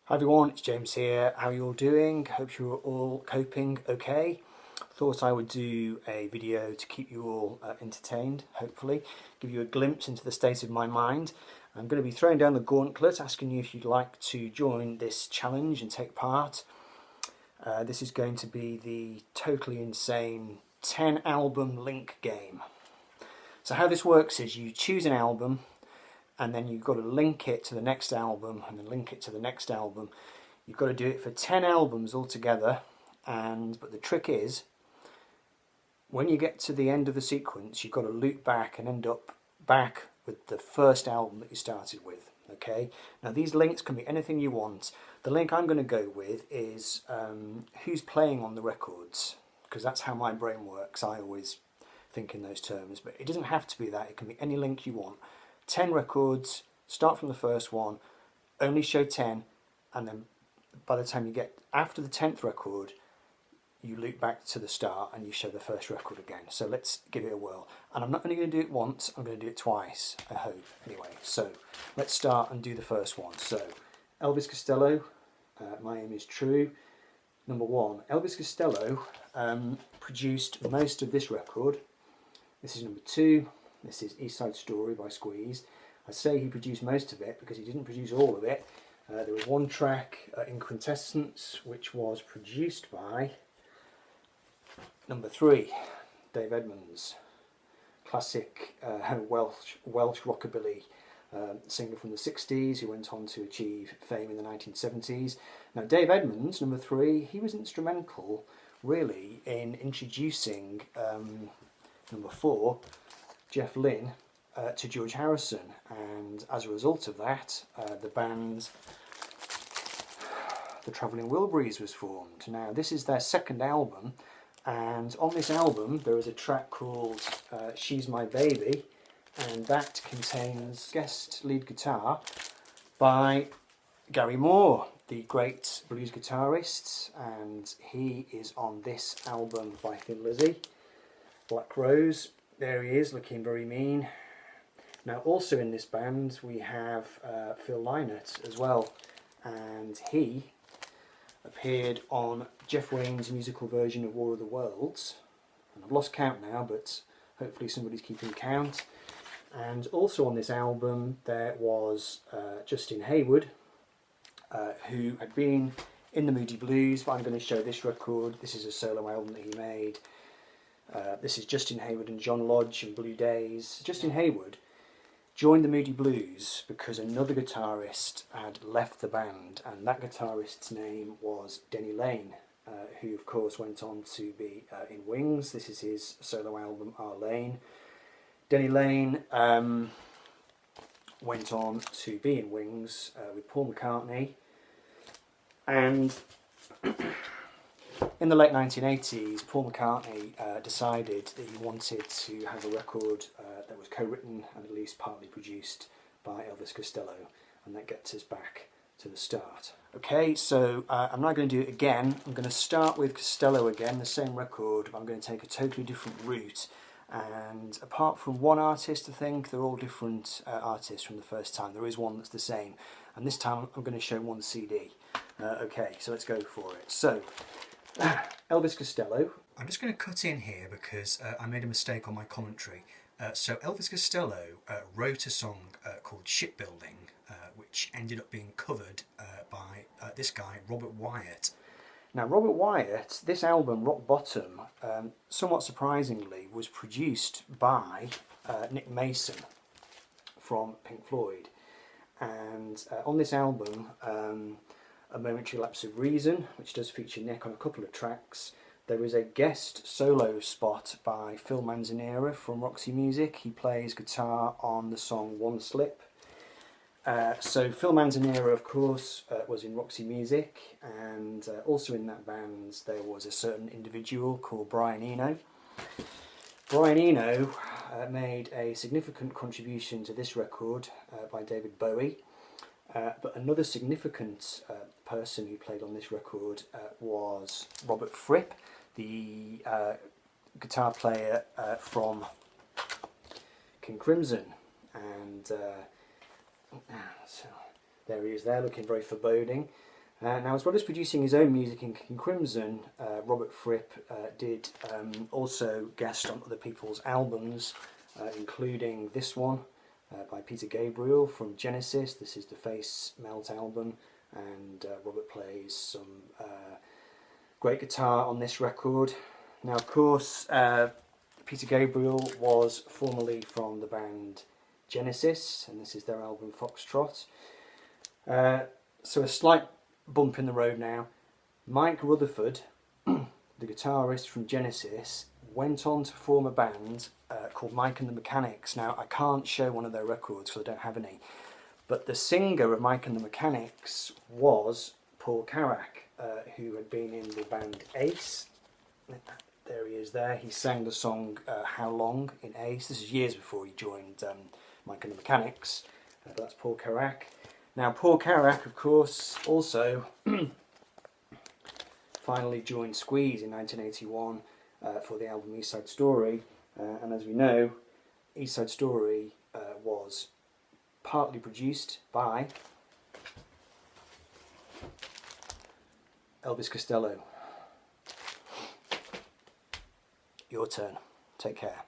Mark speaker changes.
Speaker 1: Hi everyone, it's James here. How are you all doing? Hope you're all coping okay. Thought I would do a video to keep you all entertained, hopefully, give you a glimpse into the state of my mind. I'm going to be throwing down the gauntlet, asking you if you'd like to join this challenge and take part. This is going to be the totally insane 10 album link game. So how this works is you choose an album, and then you've got to link it to the next album, and then link it to the next album. You've got to do it for 10 albums altogether, but the trick is, when you get to the end of the sequence, you've got to loop back and end up back with the first album that you started with. Okay. Now these links can be anything you want. The link I'm going to go with is who's playing on the records, because that's how my brain works. I always think in those terms, but it doesn't have to be that. It can be any link you want. 10 records, start from the first one, only show 10, and then by the time you get after the 10th record, you loop back to the start and you show the first record again. So let's give it a whirl. And I'm not only going to do it once, I'm going to do it twice, I hope. Anyway, so let's start and do the first one. So Elvis Costello, My Aim Is True. Number one, Elvis Costello produced most of this record. This is number two. This is East Side Story by Squeeze. I say he produced most of it because he didn't produce all of it. There was one track in Quintessence which was produced by number three, Dave Edmunds, classic Welsh rockabilly singer from the 60s who went on to achieve fame in the 1970s. Now Dave Edmunds, number three, he was instrumental really in introducing number four, Jeff Lynne, to George Harrison, and as a result of that, the band The Travelling Wilburys was formed. Now this is their second album, and on this album there is a track called She's My Baby, and that contains guest lead guitar by Gary Moore, the great blues guitarist, and he is on this album by Thin Lizzy, Black Rose. There he is, looking very mean. Now also in this band we have Phil Lynott as well, and he appeared on Jeff Wayne's musical version of War of the Worlds, and I've lost count now, but hopefully somebody's keeping count. And also on this album there was Justin Hayward, who had been in the Moody Blues, but I'm going to show this record. This is a solo album that he made. This is Justin Hayward and John Lodge and Blue Days. Justin Hayward joined the Moody Blues because another guitarist had left the band, and that guitarist's name was Denny Laine, who of course went on to be in Wings. This is his solo album, Our Lane. Denny Laine went on to be in Wings with Paul McCartney, and in the late 1980s, Paul McCartney decided that he wanted to have a record that was co-written and at least partly produced by Elvis Costello, and that gets us back to the start. Okay, so I'm now going to do it again. I'm going to start with Costello again, the same record, but I'm going to take a totally different route. And apart from one artist, I think, they're all different artists from the first time. There is one that's the same, and this time I'm going to show one CD. Okay, so let's go for it. So, Elvis Costello. I'm just going to cut in here because I made a mistake on my commentary. So Elvis Costello wrote a song called Shipbuilding, which ended up being covered by this guy, Robert Wyatt. Now Robert Wyatt, this album, Rock Bottom, somewhat surprisingly, was produced by Nick Mason from Pink Floyd. And on this album, A Momentary Lapse of Reason, which does feature Nick on a couple of tracks. There is a guest solo spot by Phil Manzanera from Roxy Music. He plays guitar on the song One Slip. So Phil Manzanera, of course, was in Roxy Music, and also in that band there was a certain individual called Brian Eno. Brian Eno made a significant contribution to this record by David Bowie. But another significant person who played on this record was Robert Fripp, the guitar player from King Crimson. And so There he is there, looking very foreboding. Now, as well as producing his own music in King Crimson, Robert Fripp did also guest on other people's albums, including this one by Peter Gabriel from Genesis. This is the Face Melt album, and Robert plays some great guitar on this record. Now, of course, Peter Gabriel was formerly from the band Genesis, and this is their album Foxtrot. So a slight bump in the road now. Mike Rutherford, the guitarist from Genesis, went on to form a band called Mike and the Mechanics. Now, I can't show one of their records because I don't have any, but the singer of Mike and the Mechanics was Paul Carrack, who had been in the band Ace. There he is there. He sang the song How Long in Ace. This is years before he joined Mike and the Mechanics, but that's Paul Carrack. Now, Paul Carrack, of course, also finally joined Squeeze in 1981 for the album East Side Story. And as we know, East Side Story was partly produced by Elvis Costello. Your turn. Take care.